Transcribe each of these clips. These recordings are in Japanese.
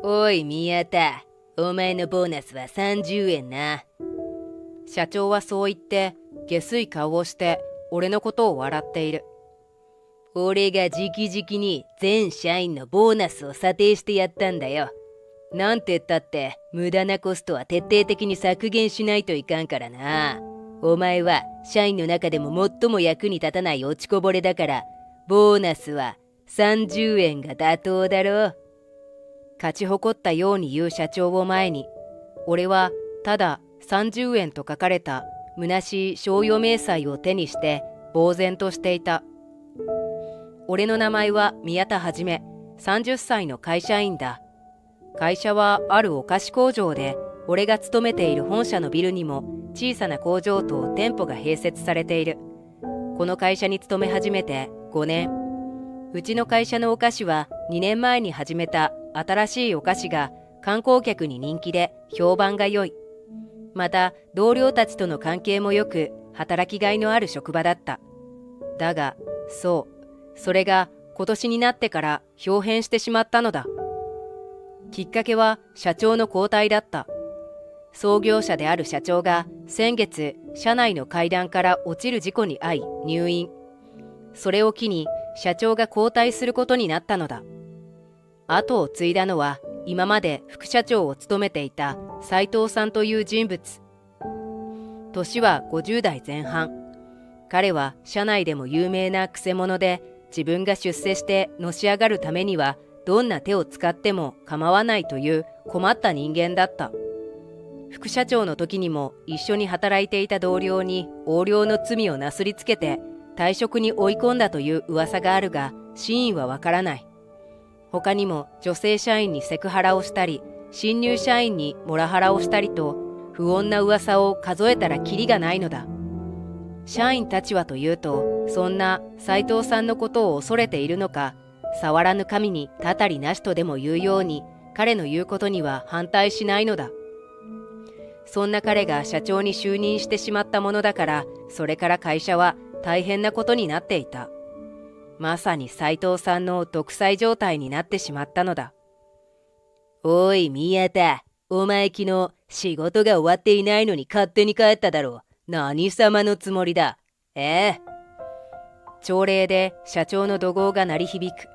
おい宮田、お前のボーナスは30円な。社長はそう言って下水顔をして俺のことを笑っている。俺が直々に全社員のボーナスを査定してやったんだよ。なんて言ったって無駄なコストは徹底的に削減しないといかんからな。お前は社員の中でも最も役に立たない落ちこぼれだから、ボーナスは30円が妥当だろう。勝ち誇ったように言う社長を前に、俺はただ30円と書かれた虚しい賞与明細を手にして呆然としていた。俺の名前は宮田はじめ、30歳の会社員だ。会社はあるお菓子工場で、俺が勤めている本社のビルにも小さな工場と店舗が併設されている。この会社に勤め始めて5年。うちの会社のお菓子は2年前に始めた新しいお菓子が観光客に人気で評判が良い。また同僚たちとの関係も良く、働きがいのある職場だった。だが、それが今年になってから表変してしまったのだ。きっかけは社長の交代だった。創業者である社長が先月、社内の階段から落ちる事故に遭い入院。それを機に社長が交代することになったのだ。後を継いだのは今まで副社長を務めていた斉藤さんという人物。年は50代前半。彼は社内でも有名なくせ者で、自分が出世してのし上がるためにはどんな手を使っても構わないという困った人間だった。副社長の時にも一緒に働いていた同僚に横領の罪をなすりつけて退職に追い込んだという噂があるが、真意はわからない。他にも女性社員にセクハラをしたり、新入社員にモラハラをしたりと、不穏な噂を数えたらキリがないのだ。社員たちはというと、そんな斉藤さんのことを恐れているのか、触らぬ神にたたりなしとでも言うように、彼の言うことには反対しないのだ。そんな彼が社長に就任してしまったものだから、それから会社は大変なことになっていた。まさに斉藤さんの独裁状態になってしまったのだ。おい宮田、お前昨日仕事が終わっていないのに勝手に帰っただろう。何様のつもりだ。朝礼で社長の怒号が鳴り響く。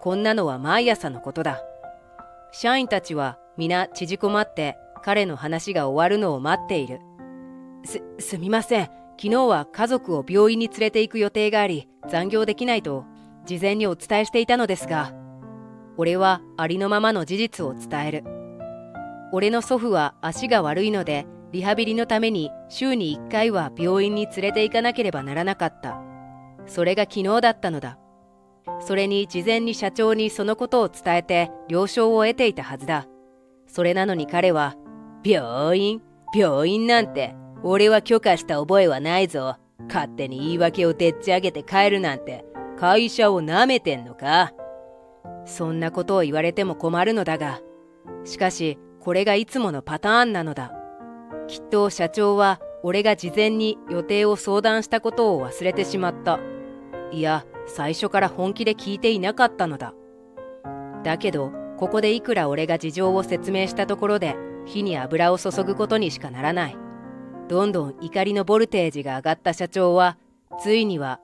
こんなのは毎朝のことだ。社員たちは皆縮こまって彼の話が終わるのを待っている。すみません。昨日は家族を病院に連れて行く予定があり、残業できないと事前にお伝えしていたのですが、俺はありのままの事実を伝える。俺の祖父は足が悪いので、リハビリのために週に1回は病院に連れて行かなければならなかった。それが昨日だったのだ。それに事前に社長にそのことを伝えて了承を得ていたはずだ。それなのに彼は、病院なんて、俺は許可した覚えはないぞ。勝手に言い訳をでっち上げて帰るなんて、会社をなめてんのか。そんなことを言われても困るのだが、しかしこれがいつものパターンなのだ。きっと社長は俺が事前に予定を相談したことを忘れてしまった。いや、最初から本気で聞いていなかったのだ。だけど、ここでいくら俺が事情を説明したところで、火に油を注ぐことにしかならない。どんどん怒りのボルテージが上がった社長は、ついには、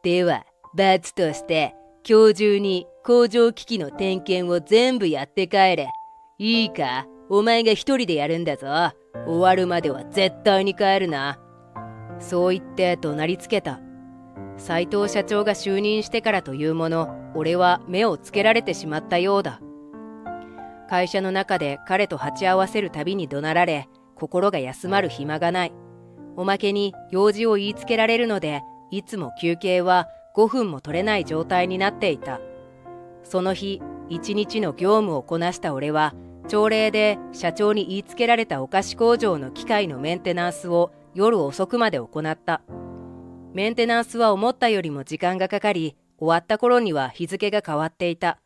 では、罰として、今日中に工場機器の点検を全部やって帰れ。いいか、お前が一人でやるんだぞ。終わるまでは絶対に帰るな。そう言って怒鳴りつけた。斉藤社長が就任してからというもの、俺は目をつけられてしまったようだ。会社の中で彼と鉢合わせるたびに怒鳴られ、心が休まる暇がない。おまけに用事を言いつけられるので、いつも休憩は5分も取れない状態になっていた。その日、一日の業務をこなした俺は、朝礼で社長に言いつけられたお菓子工場の機械のメンテナンスを夜遅くまで行った。メンテナンスは思ったよりも時間がかかり、終わった頃には日付が変わっていた。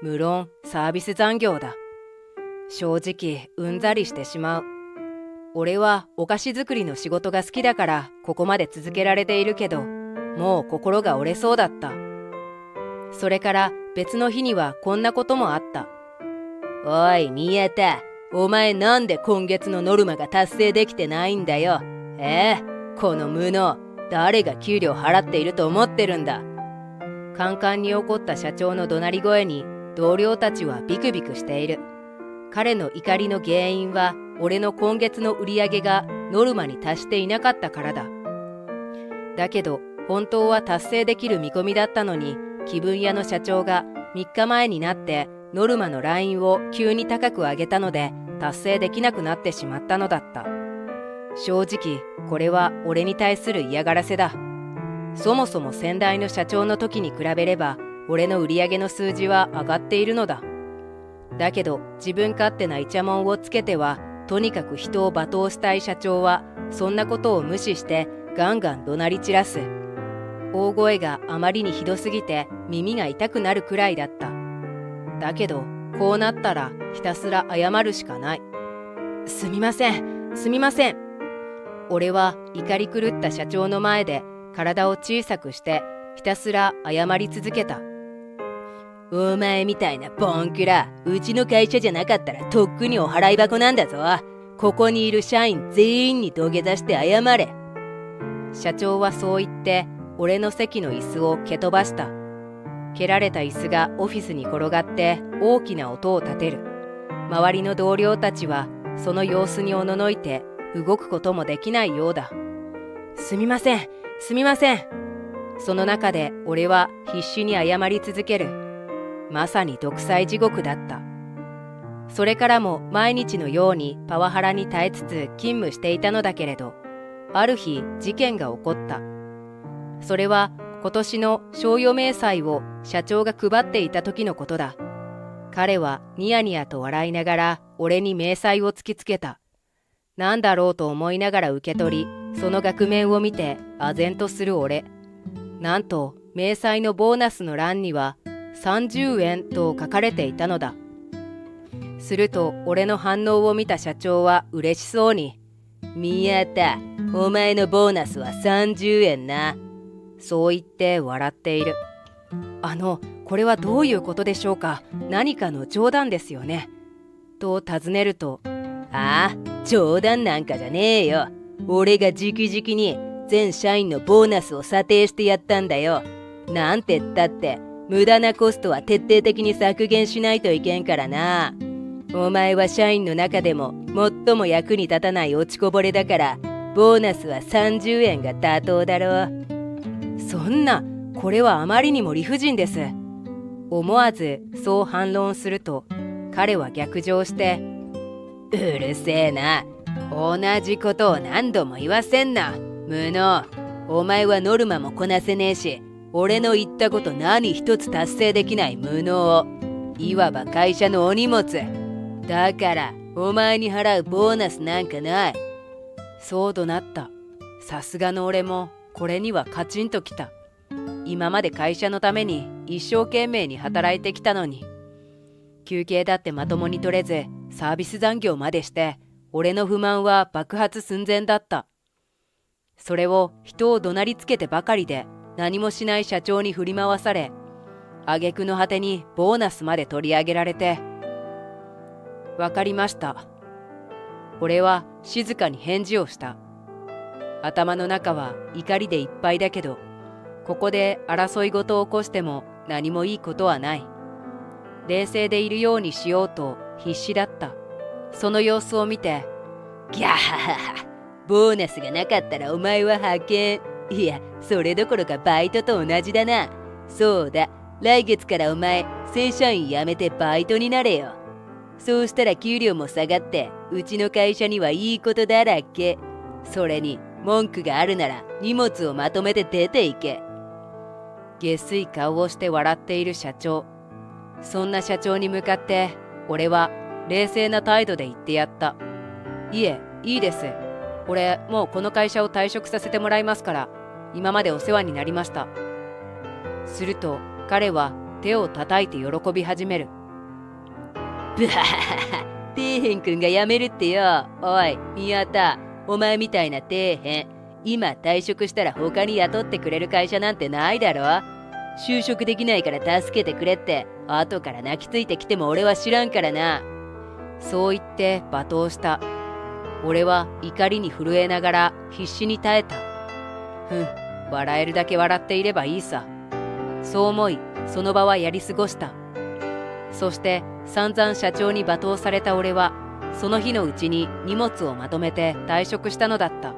無論サービス残業だ。正直うんざりしてしまう。俺はお菓子作りの仕事が好きだからここまで続けられているけど、もう心が折れそうだった。それから別の日にはこんなこともあった。おい宮田、お前なんで今月のノルマが達成できてないんだよ。この無能、誰が給料払っていると思ってるんだ。カンカンに怒った社長の怒鳴り声に同僚たちはビクビクしている。彼の怒りの原因は俺の今月の売り上げがノルマに達していなかったからだ。だけど本当は達成できる見込みだったのに、気分屋の社長が3日前になってノルマのラインを急に高く上げたので達成できなくなってしまったのだった。正直これは俺に対する嫌がらせだ。そもそも先代の社長の時に比べれば俺の売り上げの数字は上がっているのだ。だけど自分勝手なイチャモンをつけてはとにかく人を罵倒したい社長はそんなことを無視してガンガン怒鳴り散らす。大声があまりにひどすぎて耳が痛くなるくらいだった。だけどこうなったらひたすら謝るしかない。すみません、すみません。俺は怒り狂った社長の前で体を小さくしてひたすら謝り続けた。お前みたいなボンクラ、うちの会社じゃなかったらとっくにお払い箱なんだぞ。ここにいる社員全員に土下座して謝れ。社長はそう言って俺の席の椅子を蹴飛ばした。蹴られた椅子がオフィスに転がって大きな音を立てる。周りの同僚たちはその様子におののいて動くこともできないようだ。すみません、すみません。その中で俺は必死に謝り続ける。まさに独裁地獄だった。それからも毎日のようにパワハラに耐えつつ勤務していたのだけれど、ある日事件が起こった。それは今年の賞与明細を社長が配っていた時のことだ。彼はニヤニヤと笑いながら俺に明細を突きつけた。なんだろうと思いながら受け取り、その額面を見て唖然とする俺。なんと明細のボーナスの欄には30円と書かれていたのだ。すると俺の反応を見た社長は嬉しそうに、宮田、お前のボーナスは30円な。そう言って笑っている。これはどういうことでしょうか。何かの冗談ですよね。と尋ねると、冗談なんかじゃねえよ。俺が直々に全社員のボーナスを査定してやったんだよ。なんてったって無駄なコストは徹底的に削減しないといけんからな。お前は社員の中でも最も役に立たない落ちこぼれだから、ボーナスは30円が妥当だろう。そんな、これはあまりにも理不尽です。思わずそう反論すると、彼は逆上して、うるせえな。同じことを何度も言わせんな。無能。お前はノルマもこなせねえし、俺の言ったこと何一つ達成できない無能。いわば会社のお荷物。だからお前に払うボーナスなんかない。そうとなった。さすがの俺もこれにはカチンときた。今まで会社のために一生懸命に働いてきたのに、休憩だってまともに取れずサービス残業までして、俺の不満は爆発寸前だった。それを人を怒鳴りつけてばかりで何もしない社長に振り回され、挙句の果てにボーナスまで取り上げられて、わかりました。俺は静かに返事をした。頭の中は怒りでいっぱいだけど、ここで争い事を起こしても何もいいことはない。冷静でいるようにしようと必死だった。その様子を見て、ギャハハハ、ボーナスがなかったらお前は派遣。いや、それどころかバイトと同じだな。そうだ、来月からお前、正社員辞めてバイトになれよ。そうしたら給料も下がって、うちの会社にはいいことだらけ。それに、文句があるなら荷物をまとめて出ていけ。げっすい顔をして笑っている社長。そんな社長に向かって、俺は冷静な態度で言ってやった。いえ、いいです。俺、もうこの会社を退職させてもらいますから、今までお世話になりました。すると、彼は手を叩いて喜び始める。ブハハハ、底辺くんが辞めるってよ。おい、宮田、お前みたいな底辺、今退職したら他に雇ってくれる会社なんてないだろ。就職できないから助けてくれって後から泣きついてきても俺は知らんからな。そう言って罵倒した。俺は怒りに震えながら必死に耐えた。笑えるだけ笑っていればいいさ。そう思い、その場はやり過ごした。そして散々社長に罵倒された俺は、その日のうちに荷物をまとめて退職したのだった。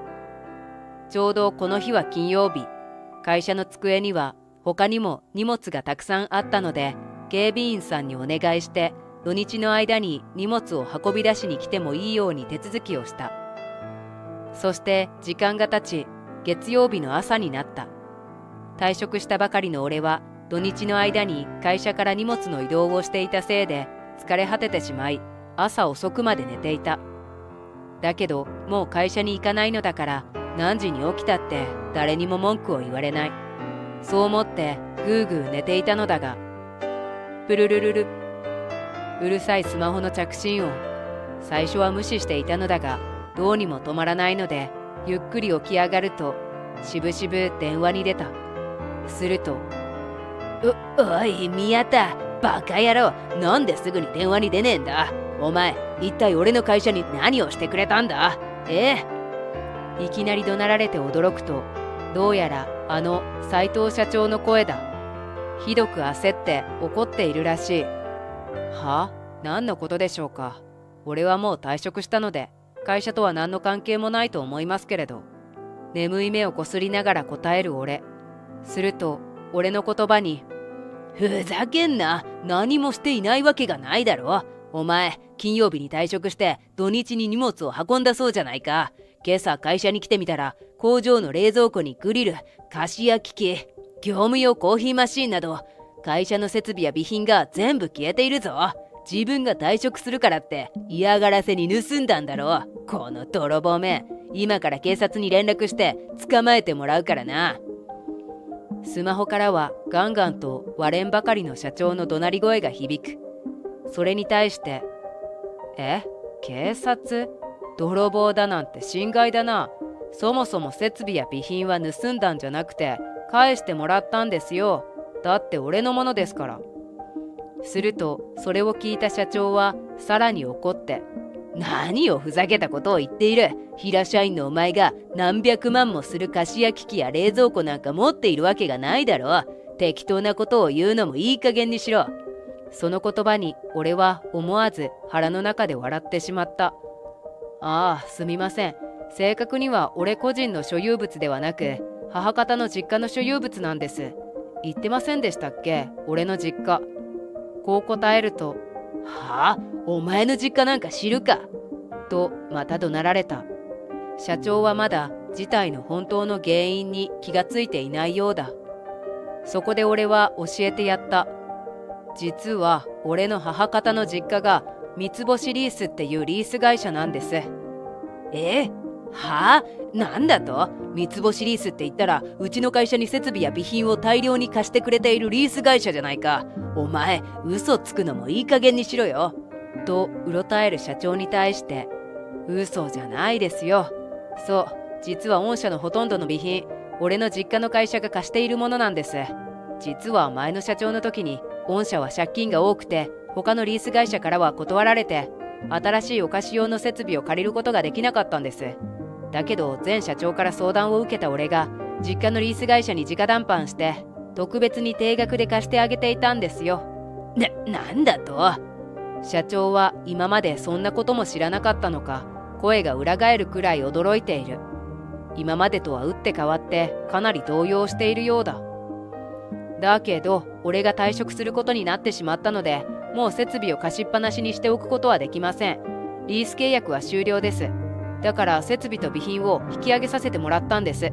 ちょうどこの日は金曜日。会社の机には他にも荷物がたくさんあったので、警備員さんにお願いして土日の間に荷物を運び出しに来てもいいように手続きをした。そして時間が経ち、月曜日の朝になった。退職したばかりの俺は土日の間に会社から荷物の移動をしていたせいで疲れ果ててしまい、朝遅くまで寝ていた。だけどもう会社に行かないのだから、何時に起きたって誰にも文句を言われない。そう思ってぐーぐー寝ていたのだが、プルルルル、うるさいスマホの着信音。最初は無視していたのだが、どうにも止まらないのでゆっくり起き上がると、しぶしぶ電話に出た。すると、おい宮田、バカ野郎、なんですぐに電話に出ねえんだ。お前一体俺の会社に何をしてくれたんだ。いきなり怒鳴られて驚くと、どうやらあの斉藤社長の声だ。ひどく焦って怒っているらしい。何のことでしょうか。俺はもう退職したので会社とは何の関係もないと思いますけれど。眠い目をこすりながら答える俺。すると俺の言葉に、ふざけんな、何もしていないわけがないだろ。お前金曜日に退職して土日に荷物を運んだそうじゃないか。今朝会社に来てみたら、工場の冷蔵庫にグリル、菓子焼き機、業務用コーヒーマシーンなど会社の設備や備品が全部消えているぞ。自分が退職するからって嫌がらせに盗んだんだろ。この泥棒め、今から警察に連絡して捕まえてもらうからな。スマホからはガンガンと割れんばかりの社長の怒鳴り声が響く。それに対して、警察？泥棒だなんて心外だな。そもそも設備や備品は盗んだんじゃなくて返してもらったんですよ。だって俺のものですから。するとそれを聞いた社長はさらに怒って、何をふざけたことを言っている。平社員のお前が何百万もする菓子焼き器や冷蔵庫なんか持っているわけがないだろう。適当なことを言うのもいい加減にしろ。その言葉に俺は思わず腹の中で笑ってしまった。すみません。正確には俺個人の所有物ではなく、母方の実家の所有物なんです。言ってませんでしたっけ、俺の実家。こう答えると、お前の実家なんか知るかとまた怒鳴られた。社長はまだ事態の本当の原因に気がついていないようだ。そこで俺は教えてやった。実は俺の母方の実家が三つ星リースっていうリース会社なんです。なんだと？三つ星リースって言ったら、うちの会社に設備や備品を大量に貸してくれているリース会社じゃないか。お前嘘つくのもいい加減にしろよ。とうろたえる社長に対して、嘘じゃないですよ。そう、実は御社のほとんどの備品、俺の実家の会社が貸しているものなんです。実は前の社長の時に御社は借金が多くて他のリース会社からは断られて、新しいお菓子用の設備を借りることができなかったんです。だけど前社長から相談を受けた俺が実家のリース会社に直談判して特別に定額で貸してあげていたんですよ。なんだと？社長は今までそんなことも知らなかったのか、声が裏返るくらい驚いている。今までとは打って変わってかなり動揺しているようだ。だけど俺が退職することになってしまったので、もう設備を貸しっぱなしにしておくことはできません。リース契約は終了です。だから設備と備品を引き上げさせてもらったんです。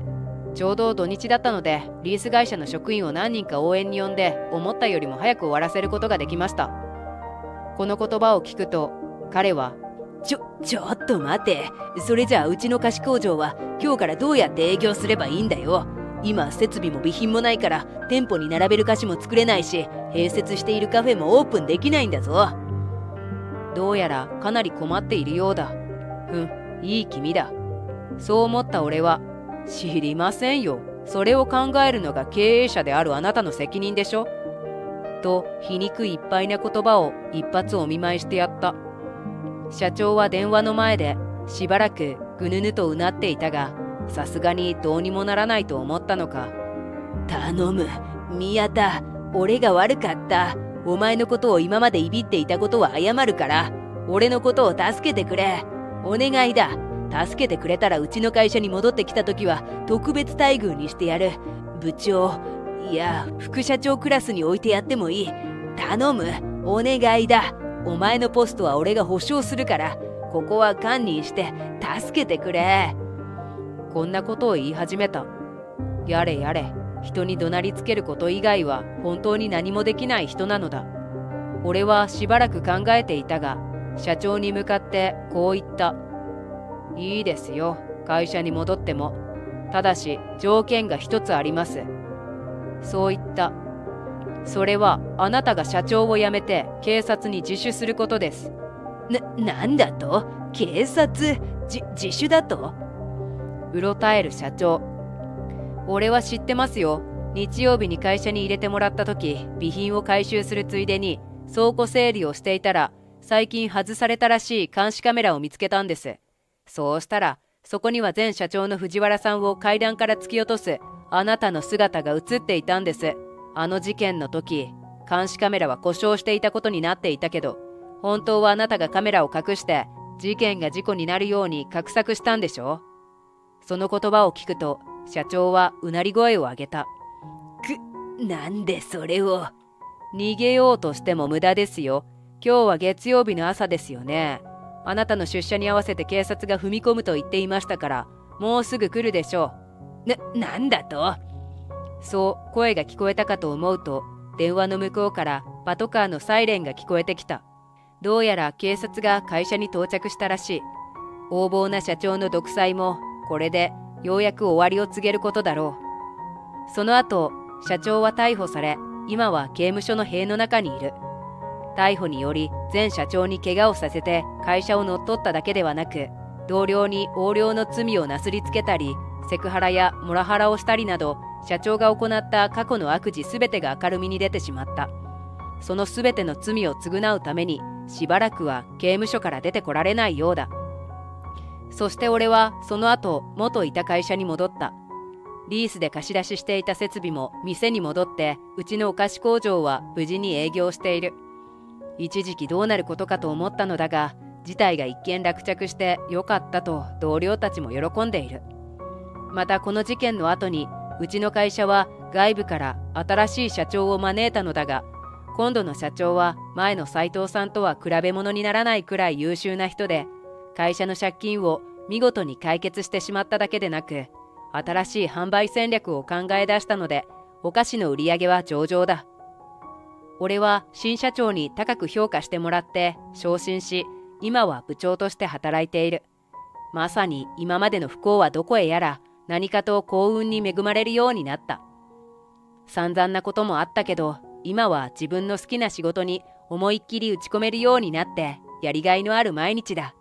ちょうど土日だったので、リース会社の職員を何人か応援に呼んで、思ったよりも早く終わらせることができました。この言葉を聞くと、彼は、ちょっと待て。それじゃあうちの菓子工場は今日からどうやって営業すればいいんだよ。今設備も備品もないから店舗に並べる菓子も作れないし、併設しているカフェもオープンできないんだぞ。どうやらかなり困っているようだ。いい気味だ。そう思った俺は、知りませんよ。それを考えるのが経営者であるあなたの責任でしょ。と皮肉いっぱいな言葉を一発お見舞いしてやった。社長は電話の前でしばらくぐぬぬとうなっていたが、さすがにどうにもならないと思ったのか、頼む、宮田、俺が悪かった。お前のことを今までいびっていたことは謝るから、俺のことを助けてくれ。お願いだ。助けてくれたらうちの会社に戻ってきた時は特別待遇にしてやる。部長、いや副社長クラスに置いてやってもいい。頼む、お願いだ。お前のポストは俺が保証するから、ここは堪忍して助けてくれ。こんなことを言い始めた。やれやれ、人に怒鳴りつけること以外は本当に何もできない人なのだ。俺はしばらく考えていたが、社長に向かってこう言った。いいですよ、会社に戻っても。ただし条件が一つあります。そう言った。それはあなたが社長を辞めて警察に自首することです。なんだと？警察？自首だと？うろたえる社長。俺は知ってますよ。日曜日に会社に入れてもらった時、備品を回収するついでに倉庫整理をしていたら、最近外されたらしい監視カメラを見つけたんです。そうしたら、そこには前社長の藤原さんを階段から突き落とすあなたの姿が映っていたんです。あの事件の時、監視カメラは故障していたことになっていたけど、本当はあなたがカメラを隠して事件が事故になるように画策したんでしょ。その言葉を聞くと社長はうなり声を上げた。なんでそれを。逃げようとしても無駄ですよ。今日は月曜日の朝ですよね。あなたの出社に合わせて警察が踏み込むと言っていましたから、もうすぐ来るでしょう。なんだと？そう声が聞こえたかと思うと、電話の向こうからパトカーのサイレンが聞こえてきた。どうやら警察が会社に到着したらしい。横暴な社長の独裁もこれでようやく終わりを告げることだろう。その後、社長は逮捕され、今は刑務所の塀の中にいる。逮捕により前社長に怪我をさせて会社を乗っ取っただけではなく、同僚に横領の罪をなすりつけたり、セクハラやモラハラをしたりなど、社長が行った過去の悪事すべてが明るみに出てしまった。そのすべての罪を償うために、しばらくは刑務所から出てこられないようだ。そして俺はその後、元いた会社に戻った。リースで貸し出ししていた設備も店に戻って、うちのお菓子工場は無事に営業している。一時期どうなることかと思ったのだが、事態が一見落着してよかったと同僚たちも喜んでいる。またこの事件の後に、うちの会社は外部から新しい社長を招いたのだが、今度の社長は前の斉藤さんとは比べ物にならないくらい優秀な人で、会社の借金を見事に解決してしまっただけでなく、新しい販売戦略を考え出したので、お菓子の売り上げは上々だ。俺は新社長に高く評価してもらって昇進し、今は部長として働いている。まさに今までの不幸はどこへやら、何かと幸運に恵まれるようになった。散々なこともあったけど、今は自分の好きな仕事に思いっきり打ち込めるようになって、やりがいのある毎日だ。